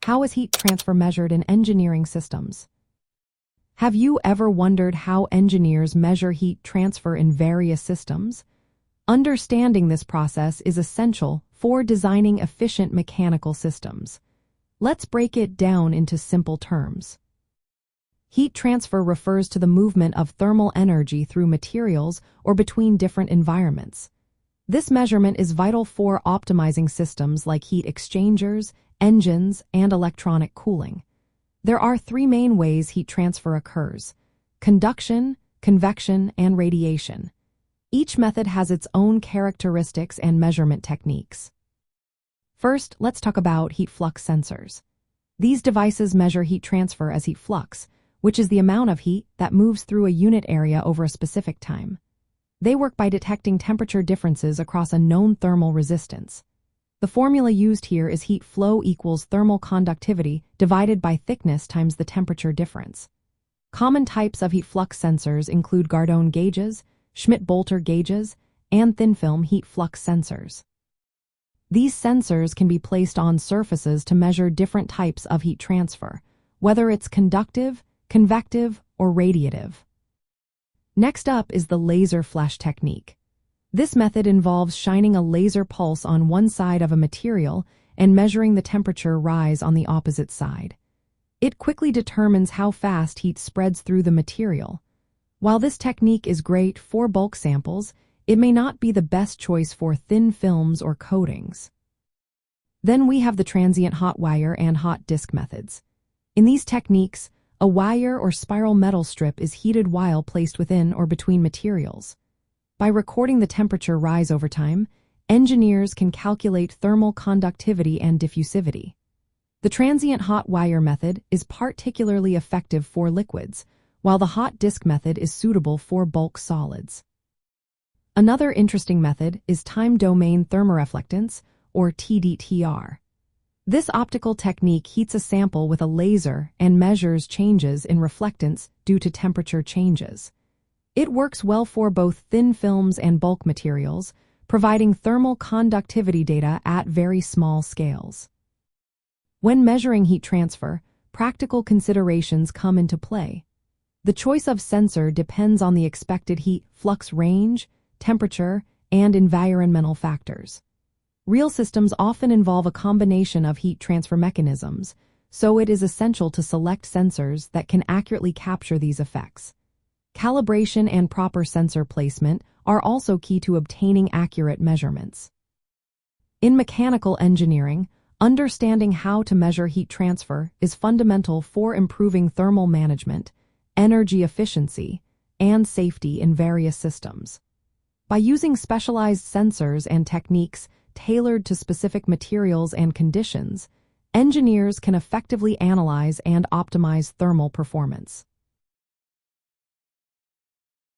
How is heat transfer measured in engineering systems? Have you ever wondered how engineers measure heat transfer in various systems? Understanding this process is essential for designing efficient mechanical systems. Let's break it down into simple terms. Heat transfer refers to the movement of thermal energy through materials or between different environments. This measurement is vital for optimizing systems like heat exchangers, engines, and electronic cooling. There are three main ways heat transfer occurs: conduction, convection, and radiation. Each method has its own characteristics and measurement techniques. First, let's talk about heat flux sensors. These devices measure heat transfer as heat flux, which is the amount of heat that moves through a unit area over a specific time. They work by detecting temperature differences across a known thermal resistance. The formula used here is heat flow equals thermal conductivity divided by thickness times the temperature difference. Common types of heat flux sensors include Gardone gauges, Schmidt-Bolter gauges, and thin-film heat flux sensors. These sensors can be placed on surfaces to measure different types of heat transfer, whether it's conductive, convective, or radiative. Next up is the laser flash technique. This method involves shining a laser pulse on one side of a material and measuring the temperature rise on the opposite side. It quickly determines how fast heat spreads through the material. While this technique is great for bulk samples, it may not be the best choice for thin films or coatings. Then we have the transient hot wire and hot disk methods. In these techniques, a wire or spiral metal strip is heated while placed within or between materials. By recording the temperature rise over time, engineers can calculate thermal conductivity and diffusivity. The transient hot wire method is particularly effective for liquids, while the hot disk method is suitable for bulk solids. Another interesting method is Time Domain Thermoreflectance, or TDTR. This optical technique heats a sample with a laser and measures changes in reflectance due to temperature changes. It works well for both thin films and bulk materials, providing thermal conductivity data at very small scales. When measuring heat transfer, practical considerations come into play. The choice of sensor depends on the expected heat flux range, temperature, and environmental factors. Real systems often involve a combination of heat transfer mechanisms, so it is essential to select sensors that can accurately capture these effects. Calibration and proper sensor placement are also key to obtaining accurate measurements. In mechanical engineering, understanding how to measure heat transfer is fundamental for improving thermal management, energy efficiency, and safety in various systems. By using specialized sensors and techniques tailored to specific materials and conditions, engineers can effectively analyze and optimize thermal performance.